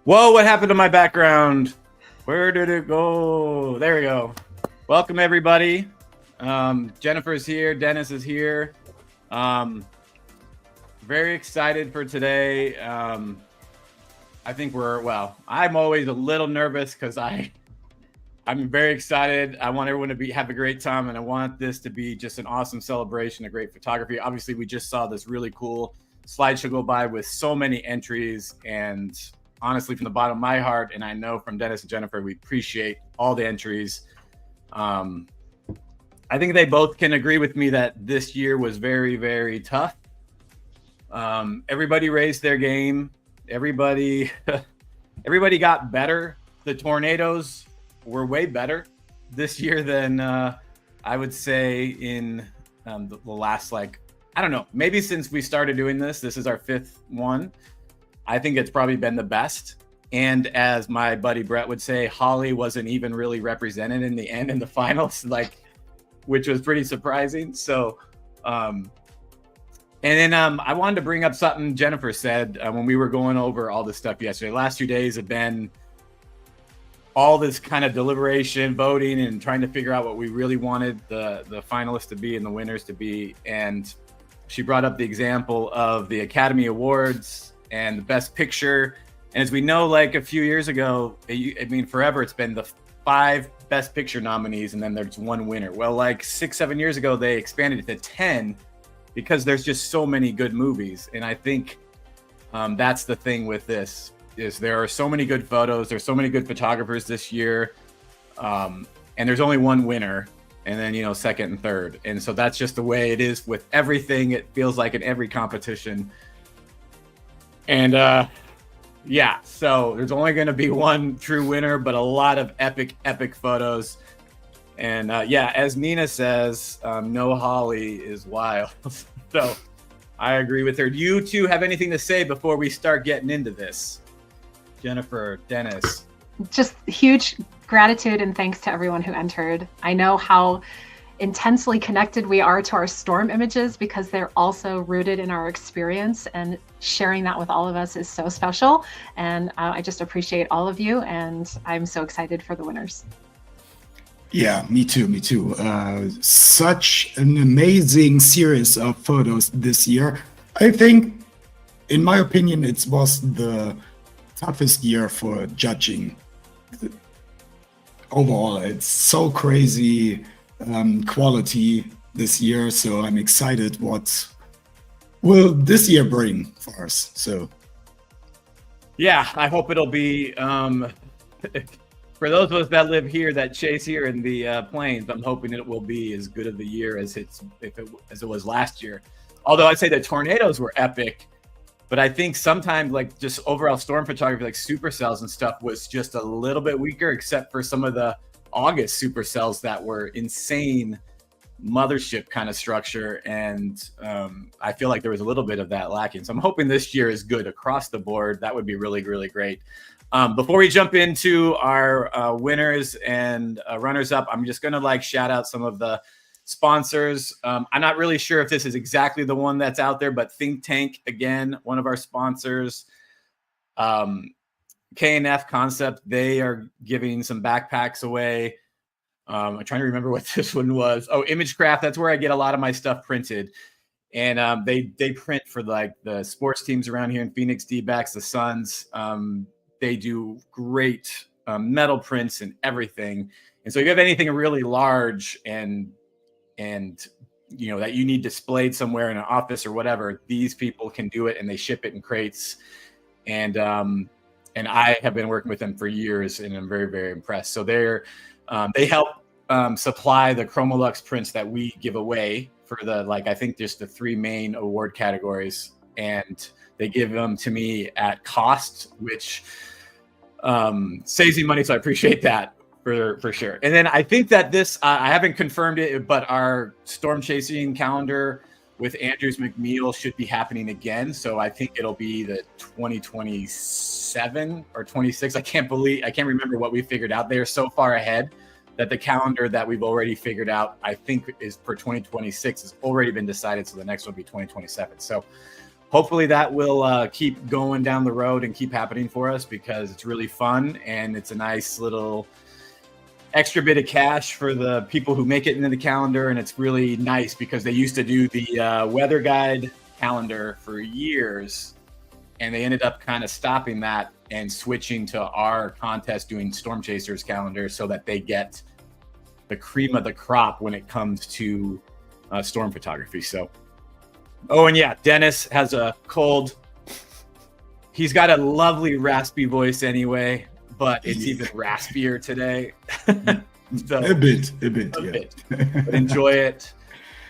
Whoa, what happened to my background? Where did it go? There we go. Welcome, everybody. Jennifer's here. Dennis is here. Um, Very excited for today. I think I'm always a little nervous because I'm very excited. I want everyone to have a great time, and I want this to be just an awesome celebration of great photography. Obviously, we just saw this really cool slideshow go by with so many entries, and honestly, from the bottom of my heart, and I know from Dennis and Jennifer, we appreciate all the entries. I think they both can agree with me that this year was very, very tough. Everybody raised their game. Everybody got better. The tornadoes were way better this year than I would say in the last, I don't know, maybe since we started doing this. This is our fifth one. I think it's probably been the best. And as my buddy Brett would say, Holly wasn't even really represented in the end in the finals, which was pretty surprising. So, and then I wanted to bring up something Jennifer said when we were going over all this stuff yesterday. The last 2 days have been all this kind of deliberation, voting, and trying to figure out what we really wanted the finalists to be and the winners to be. And she brought up the example of the Academy Awards and the Best Picture. And as we know, a few years ago, forever, it's been the 5 Best Picture nominees, and then there's one winner. Well, 6-7 years ago, they expanded it to 10 because there's just so many good movies. And I think that's the thing with this, is there are so many good photos. There's so many good photographers this year. And there's only one winner, and then, second and third. And so that's just the way it is with everything. It feels like in every competition. And so there's only going to be one true winner, but a lot of epic photos. And as Nina says, no Holly is wild. So I agree with her. Do you two have anything to say before we start getting into this? Jennifer, Dennis. Just huge gratitude and thanks to everyone who entered. I know how intensely connected we are to our storm images because they're also rooted in our experience, and sharing that with all of us is so special. And I just appreciate all of you, and I'm so excited for the winners. Yeah, me too. Such an amazing series of photos this year. I think, in my opinion, it was the toughest year for judging. Overall, it's so crazy quality this year, so I'm excited what will this year bring for us. So yeah, I hope it'll be for those of us that live here, that chase here in the plains, I'm hoping it will be as good of the year as it was last year. Although I'd say the tornadoes were epic, but I think sometimes just overall storm photography, supercells and stuff, was just a little bit weaker, except for some of the August supercells that were insane mothership kind of structure. And I feel like there was a little bit of that lacking. So I'm hoping this year is good across the board. That would be really, really great. Before we jump into our winners and runners up, I'm just going to shout out some of the sponsors. I'm not really sure if this is exactly the one that's out there, but Think Tank, again, one of our sponsors. K&F Concept, they are giving some backpacks away. I'm trying to remember what this one was. Oh, Imagecraft, that's where I get a lot of my stuff printed. And they print for the sports teams around here in Phoenix, D-backs, the Suns. They do great metal prints and everything. And so if you have anything really large and that you need displayed somewhere in an office or whatever, these people can do it, and they ship it in crates. And I have been working with them for years, and I'm very, very impressed. So they help supply the Chromolux prints that we give away for I think just the 3 main award categories, and they give them to me at cost, which saves me money. So I appreciate that for sure. And then I think that this, I haven't confirmed it, but our storm chasing calendar with Andrews McNeil should be happening again. So I think it'll be the 2027 or 26. I can't remember what we figured out. They are so far ahead that the calendar that we've already figured out, I think, is for 2026 has already been decided. So the next one will be 2027. So hopefully that will keep going down the road and keep happening for us, because it's really fun and it's a nice little extra bit of cash for the people who make it into the calendar. And it's really nice because they used to do the weather guide calendar for years, and they ended up kind of stopping that and switching to our contest doing Storm Chasers calendar, so that they get the cream of the crop when it comes to storm photography. So, oh, and yeah, Dennis has a cold. He's got a lovely raspy voice anyway, but it's even raspier today. So, a bit. But enjoy it.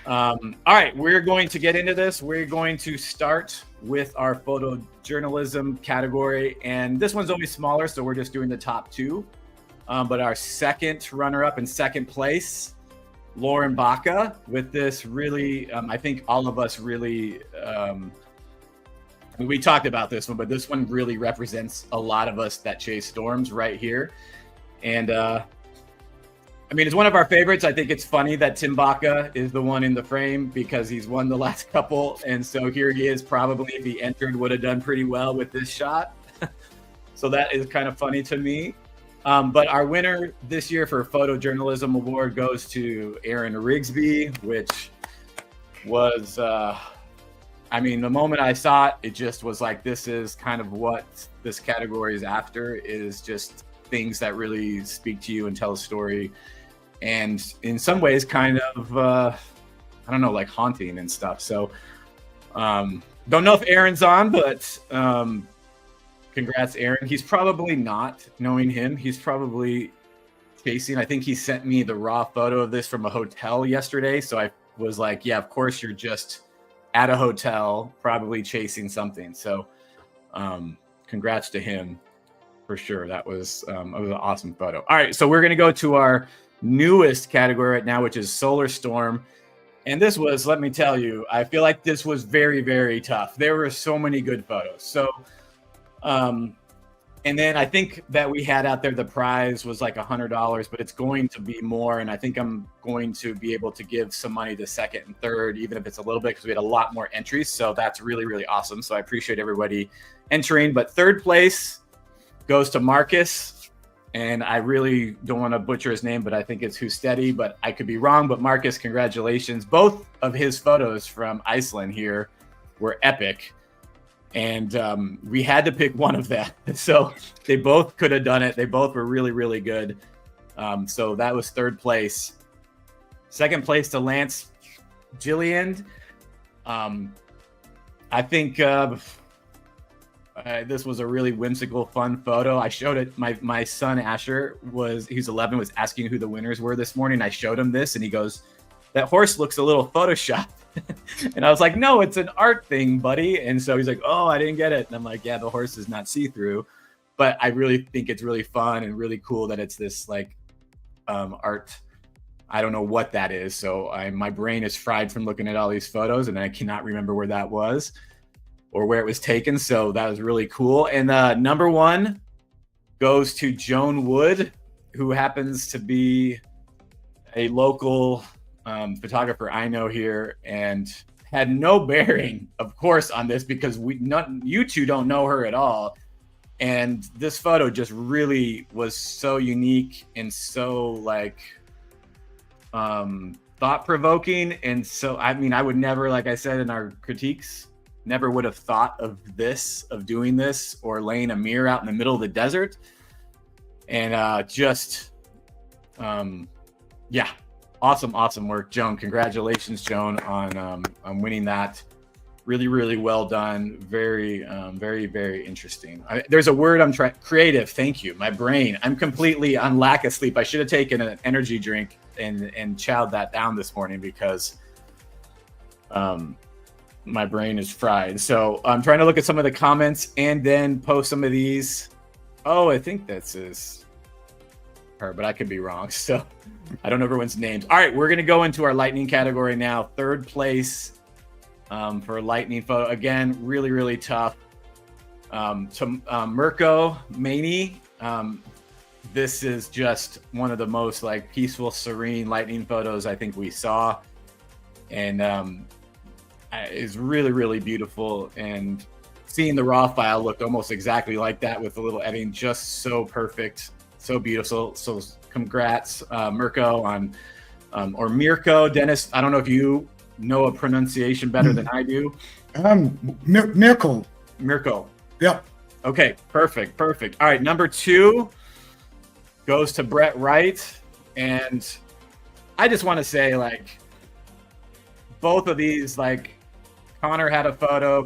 All right, we're going to get into this. We're going to start with our photojournalism category, and this one's only smaller, so we're just doing the top two. But our second runner-up in second place, Lauren Baca, with this really, I think all of us really, we talked about this one, but this one really represents a lot of us that chase storms right here. And I mean, it's one of our favorites. I think it's funny that Tim Baca is the one in the frame because he's won the last couple. And so here he is, probably if he entered would have done pretty well with this shot. So that is kind of funny to me. But our winner this year for Photojournalism Award goes to Aaron Rigsby, which was, I mean, the moment I saw it, it just was like, this is kind of what this category is after, is just things that really speak to you and tell a story. And in some ways kind of, I don't know, like haunting and stuff. So don't know if Aaron's on, but congrats, Aaron. He's probably not, knowing him. He's probably chasing. I think he sent me the raw photo of this from a hotel yesterday. So I was like, yeah, of course you're just at a hotel, probably chasing something. So congrats to him for sure. That was an awesome photo. All right, so we're going to go to our newest category right now, which is Solar Storm. And this was, let me tell you, I feel like this was very, very tough. There were so many good photos. So, and then I think that we had out there, the prize was like $100, but it's going to be more. And I think I'm going to be able to give some money to second and third, even if it's a little bit, because we had a lot more entries. So that's really, really awesome. So I appreciate everybody entering. But third place goes to Marcus. And I really don't want to butcher his name, but I think it's Hustedi, but I could be wrong. But Marcus, congratulations. Both of his photos from Iceland here were epic. And we had to pick one of them. So they both could have done it. They both were really, really good. So that was third place. Second place to Lance Gilliand. I think this was a really whimsical, fun photo. I showed it. My son Asher he's 11, was asking who the winners were this morning. I showed him this, and he goes, "That horse looks a little Photoshop." And I was like, "No, it's an art thing, buddy." And so he's like, "Oh, I didn't get it." And I'm like, "Yeah, the horse is not see-through," but I really think it's really fun and really cool that it's this like art. I don't know what that is. So my brain is fried from looking at all these photos, and I cannot remember where that was or where it was taken. So that was really cool. And number one goes to Joan Wood, who happens to be a local photographer I know here, and had no bearing, of course, on this because you two don't know her at all. And this photo just really was so unique and so like thought-provoking. And so, I mean, I would never, like I said in our critiques, never would have thought of doing this or laying a mirror out in the middle of the desert. And yeah, awesome work, Joan. Congratulations, Joan, on winning that. Really, really well done. Very, very interesting. There's a word I'm trying, creative. Thank you. My brain, I'm completely on lack of sleep. I should have taken an energy drink and chowed that down this morning because my brain is fried. So I'm trying to look at some of the comments and then post some of these. Oh, I think that's her, but I could be wrong. So I don't know everyone's names. All right, we're going to go into our lightning category now. Third place for lightning photo. Again, really, really tough. To Mirko Maney. This is just one of the most like peaceful, serene lightning photos I think we saw. And is really, really beautiful. And seeing the raw file looked almost exactly like that with a little editing, just so perfect, so beautiful. So congrats, Mirko on, or Mirko, Dennis. I don't know if you know a pronunciation better than I do. Miracle. Mirko. Yep. Okay, perfect. All right, number 2 goes to Brett Wright. And I just want to say, like, both of these, like, Connor had a photo,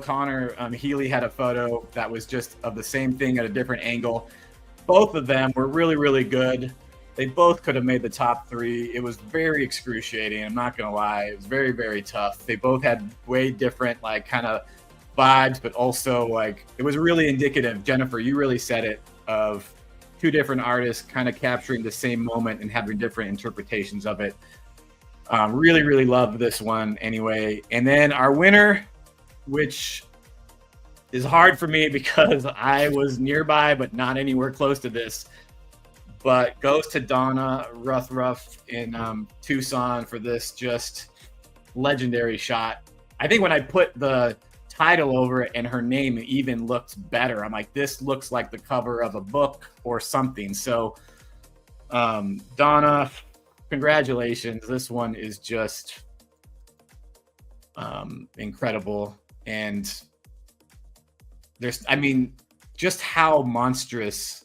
Healy had a photo that was just of the same thing at a different angle. Both of them were really, really good. They both could have made the top 3. It was very excruciating. I'm not going to lie. It was very, very tough. They both had way different, like, kind of vibes, but also, like, it was really indicative. Jennifer, you really said it, of 2 different artists kind of capturing the same moment and having different interpretations of it. Really, really loved this one anyway. And then our winner, which is hard for me because I was nearby, but not anywhere close to this, but goes to Donna Ruthruff in Tucson for this just legendary shot. I think when I put the title over it and her name even looked better, I'm like, this looks like the cover of a book or something. So Donna, congratulations. This one is just incredible. And just how monstrous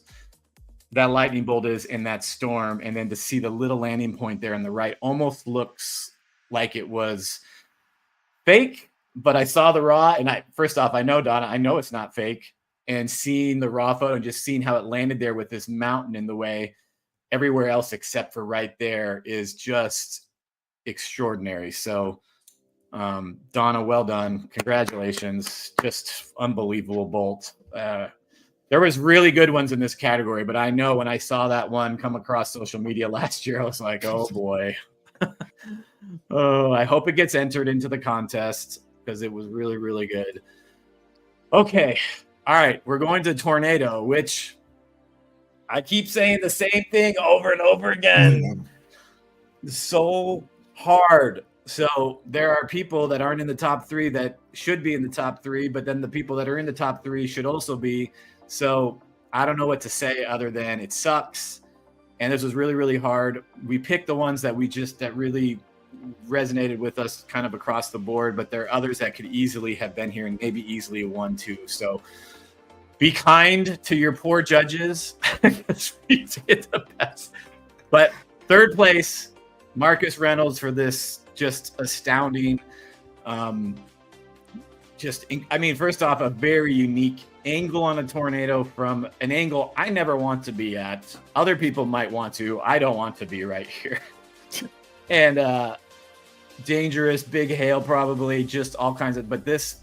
that lightning bolt is in that storm, and then to see the little landing point there on the right almost looks like it was fake. But I saw the raw, and first off, I know, Donna, I know it's not fake. And seeing the raw photo and just seeing how it landed there with this mountain in the way, everywhere else except for right there, is just extraordinary. So, Donna, well done. Congratulations. Just unbelievable bolt. There was really good ones in this category, but I know when I saw that one come across social media last year, I was like, oh boy. Oh, I hope it gets entered into the contest because it was really, really good. Okay. All right. We're going to Tornado, which I keep saying the same thing over and over again. So hard. So there are people that aren't in the top 3 that should be in the top 3, but then the people that are in the top 3 should also be. So I don't know what to say other than it sucks. And this was really, really hard. We picked the ones that that really resonated with us kind of across the board, but there are others that could easily have been here and maybe easily won too. So be kind to your poor judges. We did the best. But 3rd place, Marcus Reynolds, for this just astounding, first off, a very unique angle on a tornado from an angle I never want to be at. Other people might want to. I don't want to be right here. And dangerous, big hail, probably, just all kinds of. But this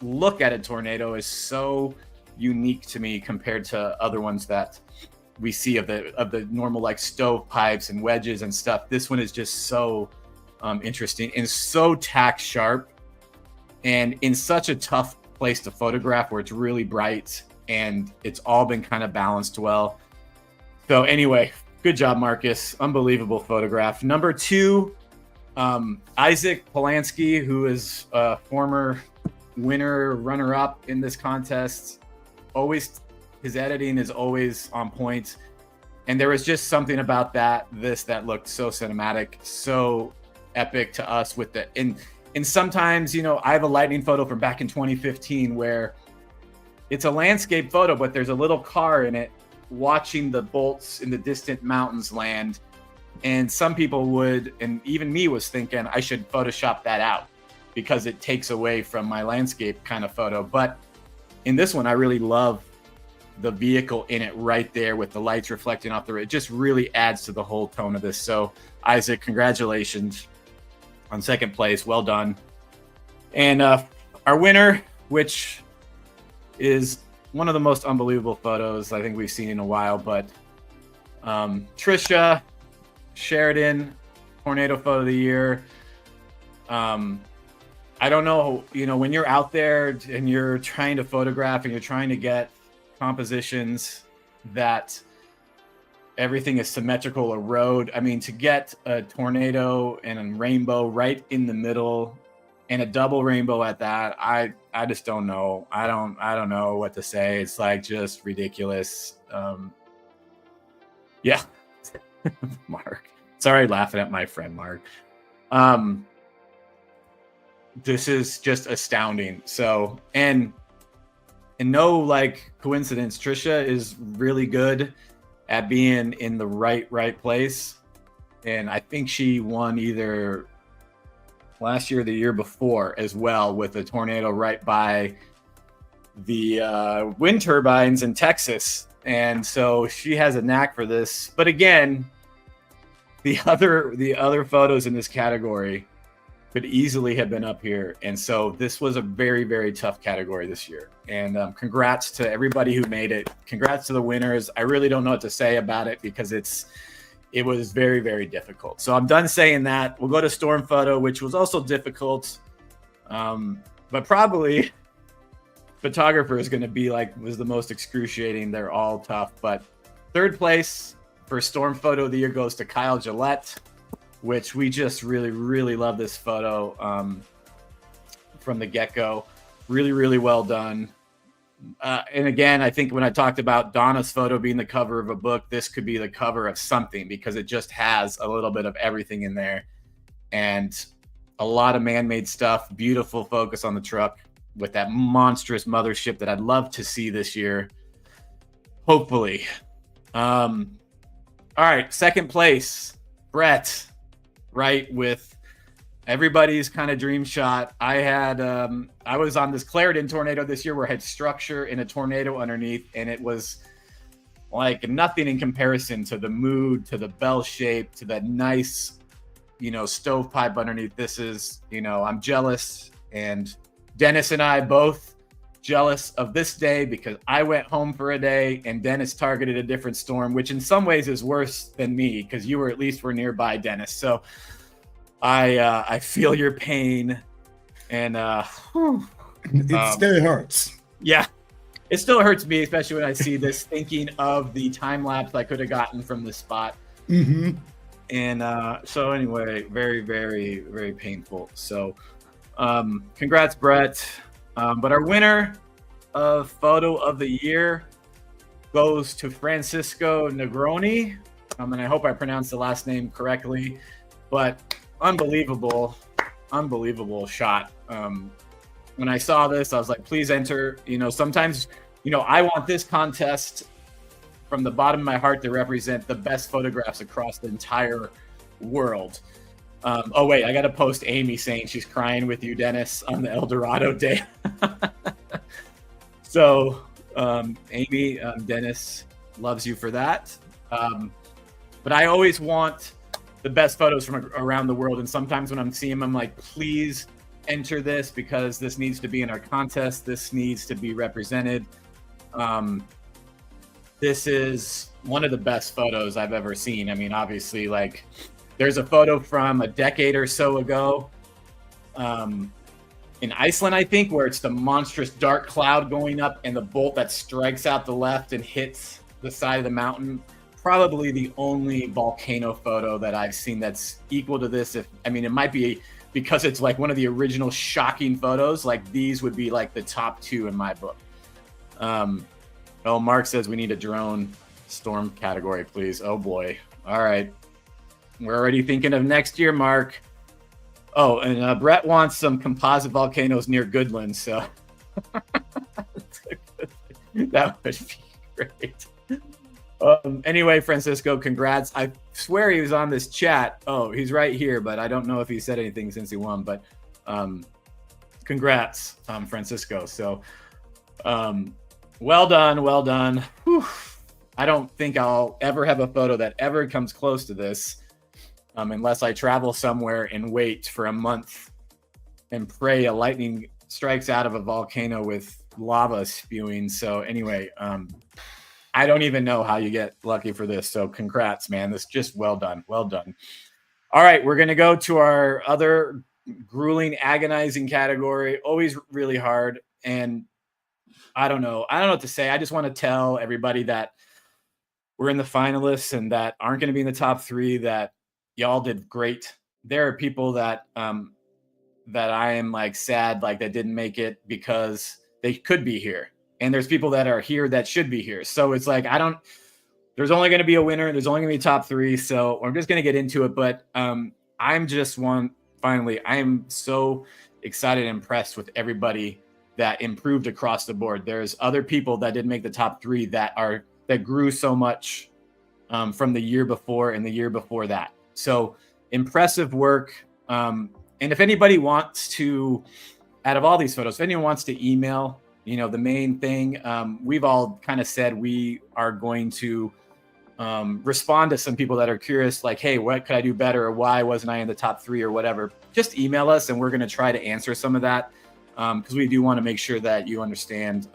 look at a tornado is so unique to me compared to other ones that we see of the normal, like, stovepipes and wedges and stuff. This one is just so interesting and so tack sharp, and in such a tough place to photograph where it's really bright and it's all been kind of balanced well. So anyway, good job, Marcus. Unbelievable photograph. Number 2, Isaac Polanski, who is a former winner, runner-up in this contest. Always, his editing is always on point. And there was just something about that looked so cinematic, so epic to us with the, and sometimes, I have a lightning photo from back in 2015 where it's a landscape photo, but there's a little car in it watching the bolts in the distant mountains land. And some people would, and even me was thinking I should Photoshop that out because it takes away from my landscape kind of photo. But in this one, I really love the vehicle in it right there with the lights reflecting off the road. It just really adds to the whole tone of this. So Isaac, congratulations on 2nd place. Well done. And our winner, which is one of the most unbelievable photos I think we've seen in a while, but Trisha Sheridan, Tornado Photo of the Year. I don't know, when you're out there and you're trying to photograph and you're trying to get compositions that everything is symmetrical, a road. I mean, to get a tornado and a rainbow right in the middle and a double rainbow at that. I just don't know. I don't know what to say. It's like just ridiculous. Yeah. Mark. Sorry, laughing at my friend Mark. This is just astounding. So, and no like coincidence, Trisha is really good at being in the right place. And I think she won either last year or the year before as well with a tornado right by the wind turbines in Texas. And so she has a knack for this. But again, the other photos in this category could easily have been up here. And so this was a very, very tough category this year. And congrats to everybody who made it. Congrats to the winners. I really don't know what to say about it because it was very, very difficult. So I'm done saying that. We'll go to Storm Photo, which was also difficult. But probably photographer is going to be was the most excruciating. They're all tough. But third place for Storm Photo of the year goes to Kyle Gillette, which we just really, really love this photo from the get-go. Really, really well done. And again, I think when I talked about Donna's photo being the cover of a book, this could be the cover of something because it just has a little bit of everything in there. And a lot of man-made stuff, beautiful focus on the truck with that monstrous mothership that I'd love to see this year. Hopefully. All right, second place, Brett. Right, with everybody's kind of dream shot. I was on this Clarendon tornado this year where I had structure in a tornado underneath, and it was like nothing in comparison to the mood, to the bell shape, to that nice, stovepipe underneath. This is, I'm jealous, and Dennis and I both jealous of this day because I went home for a day and Dennis targeted a different storm, which in some ways is worse than me because you at least were nearby, Dennis. So I feel your pain, and it still hurts. Yeah, it still hurts me, especially when I see this, thinking of the time lapse I could have gotten from this spot. Mm-hmm. And so anyway, very, very, very painful. So congrats, Brett. But our winner of photo of the year goes to Francisco Negroni. And I hope I pronounced the last name correctly, but unbelievable shot. When I saw this, I was like, please enter. Sometimes, I want this contest from the bottom of my heart to represent the best photographs across the entire world. Oh, wait, I got to post Amy saying she's crying with you, Dennis, on the El Dorado day. So, Amy, Dennis loves you for that. But I always want the best photos from around the world. And sometimes when I'm seeing them, I'm like, please enter this because this needs to be in our contest. This needs to be represented. This is one of the best photos I've ever seen. I mean, obviously, there's a photo from a decade or so ago in Iceland, I think, where it's the monstrous dark cloud going up and the bolt that strikes out the left and hits the side of the mountain. Probably the only volcano photo that I've seen that's equal to this. It might be because it's one of the original shocking photos. These would be the top two in my book. Mark says we need a drone storm category, please. Oh boy. All right. We're already thinking of next year, Mark. Oh, and Brett wants some composite volcanoes near Goodland, so that would be great. Anyway, Francisco, congrats. I swear he was on this chat. Oh, he's right here, but I don't know if he said anything since he won. But congrats, Francisco. So well done. Whew. I don't think I'll ever have a photo that ever comes close to this. Unless I travel somewhere and wait for a month and pray a lightning strikes out of a volcano with lava spewing. So anyway, I don't even know how you get lucky for this. So congrats, man. This just well done. Well done. All right, we're going to go to our other grueling, agonizing category. Always really hard. And I don't know what to say. I just want to tell everybody that we're in the finalists and that aren't going to be in the top three that y'all did great. There are people that that I am like sad, like that didn't make it because they could be here. And there's people that are here that should be here. So it's like, there's only going to be a winner. There's only going to be top 3. So I'm just going to get into it. But I'm just finally, I am so excited and impressed with everybody that improved across the board. There's other people that didn't make the top 3 that grew so much from the year before and the year before that. So impressive work. And if anybody wants to, out of all these photos, if anyone wants to email, the main thing, we've all kind of said we are going to respond to some people that are curious, like, hey, what could I do better? Or why wasn't I in the top 3 or whatever? Just email us and we're going to try to answer some of that. Because we do want to make sure that you understand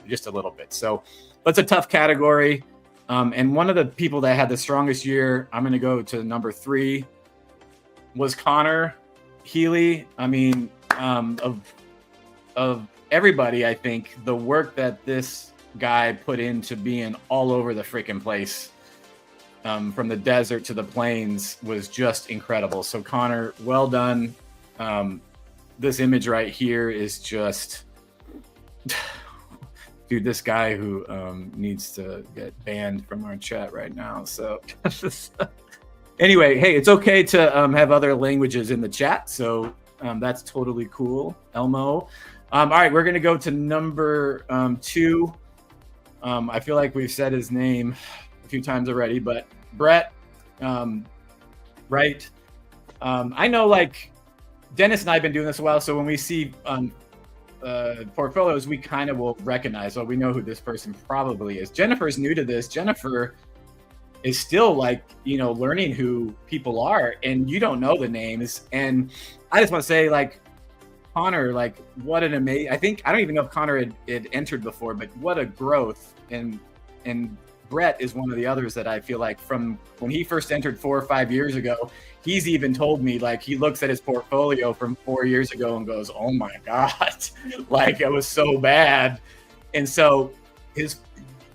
just a little bit. So that's a tough category. And one of the people that had the strongest year, I'm going to go to number 3, was Connor Healy. I mean, of everybody, I think the work that this guy put into being all over the freaking place, from the desert to the plains, was just incredible. So Connor, well done. This image right here is just, dude, this guy who needs to get banned from our chat right now. So anyway, hey, it's okay to have other languages in the chat. So that's totally cool, Elmo. All right, we're going to go to number 2. I feel like we've said his name a few times already, but Brett, right? I know, like, Dennis and I have been doing this a while, so when we see portfolios, we kind of will recognize, we know who this person probably is. Jennifer's new to this. Jennifer is still, like, learning who people are, and you don't know the names. And I just want to say, like, Connor, like, what an amazing, I don't even know if Connor had entered before, but what a growth. And Brett is one of the others that I feel like from when he first entered 4 or 5 years ago, he's even told me, like, he looks at his portfolio from 4 years ago and goes, oh my God, like, it was so bad. And so it's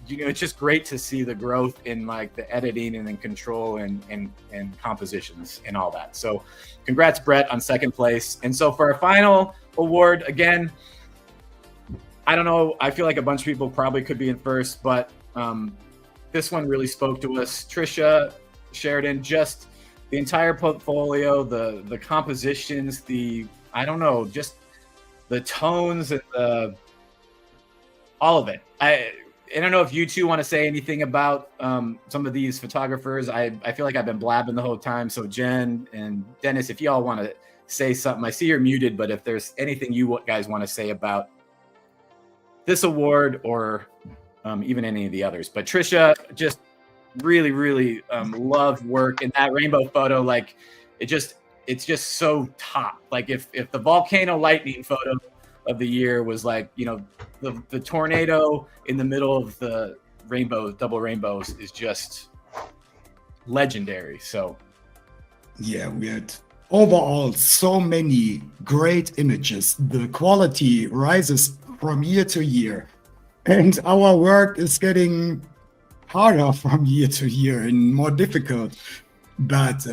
just great to see the growth in, like, the editing and in control and compositions and all that. So congrats, Brett, on 2nd place. And so for our final award, again, I don't know, I feel like a bunch of people probably could be in 1st, but this one really spoke to us. Trisha Sheridan, just the entire portfolio, the compositions, just the tones and all of it. I don't know if you two want to say anything about some of these photographers. I feel like I've been blabbing the whole time. So Jen and Dennis, if you all want to say something, I see you're muted, but if there's anything you guys want to say about this award or even any of the others. But Trisha, just really, really loved work in that rainbow photo. Like, it's just so top. Like, if the volcano lightning photo of the year was, like, the tornado in the middle of the rainbow, double rainbows, is just legendary. So yeah, we had overall so many great images. The quality rises from year to year, and our work is getting harder from year to year and more difficult. But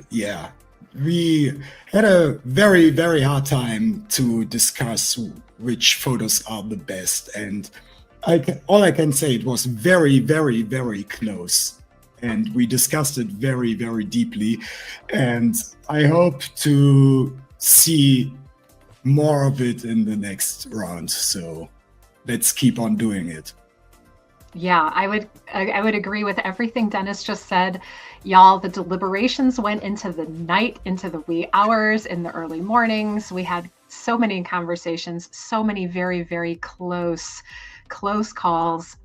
yeah, we had a very, very hard time to discuss which photos are the best. And all I can say, it was very, very, very close. And we discussed it very, very deeply. And I hope to see more of it in the next round. So let's keep on doing it. Yeah, I would agree with everything Dennis just said. Y'all, the deliberations went into the night, into the wee hours, in the early mornings. We had so many conversations, so many very, very close calls.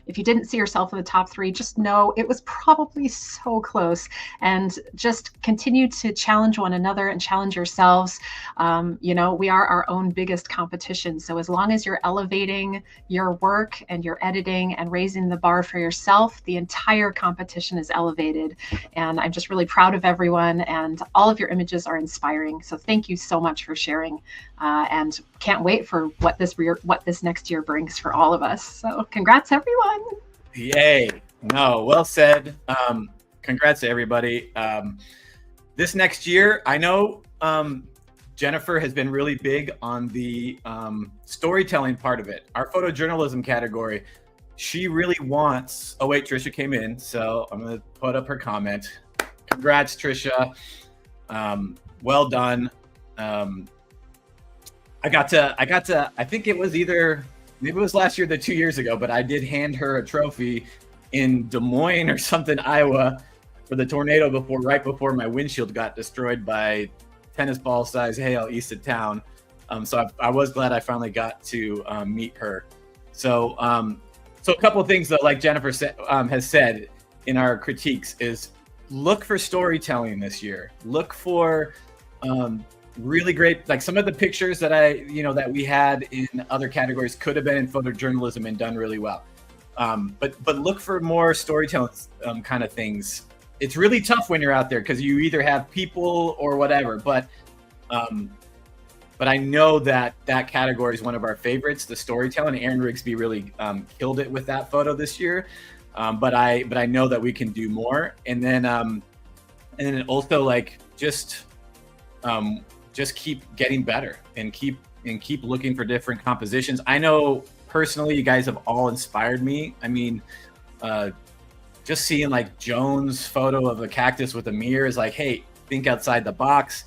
If you didn't see yourself in the top 3, just know it was probably so close, and just continue to challenge one another and challenge yourselves. We are our own biggest competition. So as long as you're elevating your work and your editing and raising the bar for yourself, the entire competition is elevated. And I'm just really proud of everyone, and all of your images are inspiring. So thank you so much for sharing, and can't wait for what this next year brings for all of us. So congrats, everyone. Yay. No, well said. Congrats to everybody. this next year, I know Jennifer has been really big on the storytelling part of it. Our photojournalism category, she really wants. Oh wait, Trisha came in, so I'm gonna put up her comment. Congrats, Trisha. Well done. I got to. I think it was maybe it was last year or 2 years ago, but I did hand her a trophy in Des Moines or something, Iowa, for the tornado right before my windshield got destroyed by tennis ball size hail east of town. So I was glad I finally got to meet her. So a couple of things though, like Jennifer has said in our critiques, is look for storytelling this year. Look for really great, like some of the pictures that that we had in other categories could have been in photojournalism and done really well. But look for more storytelling kind of things. It's really tough when you're out there because you either have people or whatever. But I know that category is one of our favorites, the storytelling. Aaron Rigsby really killed it with that photo this year. But I know that we can do more. And then also like just keep getting better and keep looking for different compositions. I know personally you guys have all inspired me. I mean, just seeing like Joan's photo of a cactus with a mirror is like, hey, think outside the box,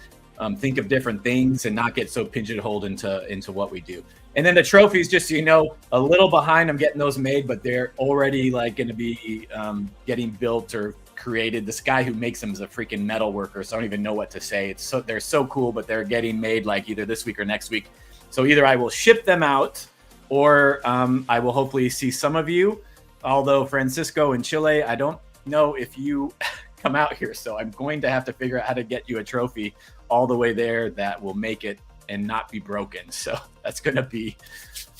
think of different things and not get so pigeonholed into what we do. And then the trophies, just so you know, a little behind. I'm getting those made, but they're already like going to be getting built or created. This guy who makes them is a freaking metal worker, so I don't even know what to say. They're so cool, but they're getting made like either this week or next week. So either I will ship them out, or I will hopefully see some of you. Although Francisco in Chile, I don't know if you come out here, so I'm going to have to figure out how to get you a trophy all the way there that will make it and not be broken. So that's gonna be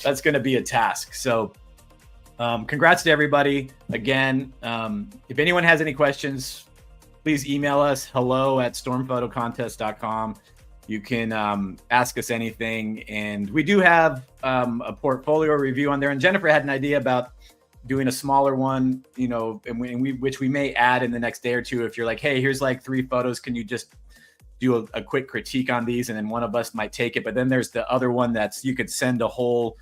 a task. So congrats to everybody again. If anyone has any questions, please email us hello@stormphotocontest.com. You can ask us anything, and we do have a portfolio review on there. And Jennifer had an idea about doing a smaller one, which we may add in the next day or two. If you're like, hey, here's like 3 photos, can you just do a quick critique on these? And then one of us might take it. But then there's the other one you could send a whole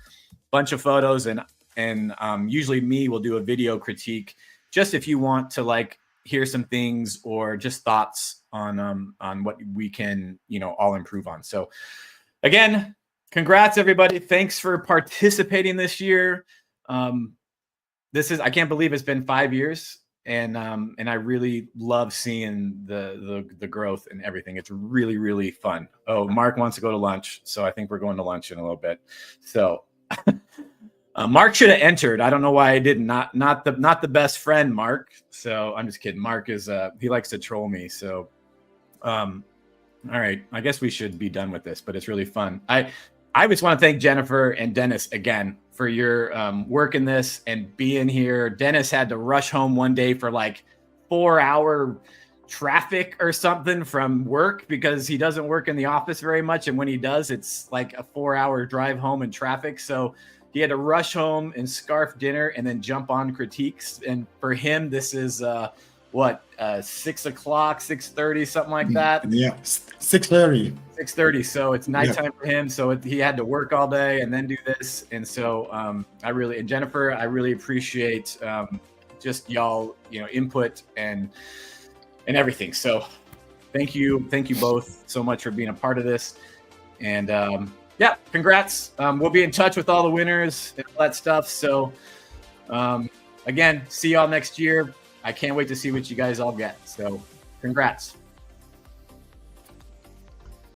bunch of photos, and usually me will do a video critique, just if you want to like hear some things or just thoughts on what we can all improve on. So again, congrats everybody. Thanks for participating this year. I can't believe it's been 5 years, and I really love seeing the growth and everything. It's really, really fun. Oh, Mark wants to go to lunch, so I think we're going to lunch in a little bit. So Mark should have entered. I don't know why I didn't. Not the best friend, Mark. So I'm just kidding. Mark is he likes to troll me. So all right, I guess we should be done with this, but it's really fun. I just want to thank Jennifer and Dennis again for your work in this and being here. Dennis had to rush home one day for like 4-hour traffic or something from work because he doesn't work in the office very much. And when he does, it's like a 4-hour drive home in traffic. So he had to rush home and scarf dinner and then jump on critiques. And for him, this is 6 o'clock, 6:30, something like that. Yeah, 6:30. 6:30. So it's nighttime for him. So he had to work all day and then do this. And so and Jennifer, I really appreciate just y'all, input and everything. So thank you both so much for being a part of this. And congrats. We'll be in touch with all the winners and all that stuff. So again, see y'all next year. I can't wait to see what you guys all get. So congrats.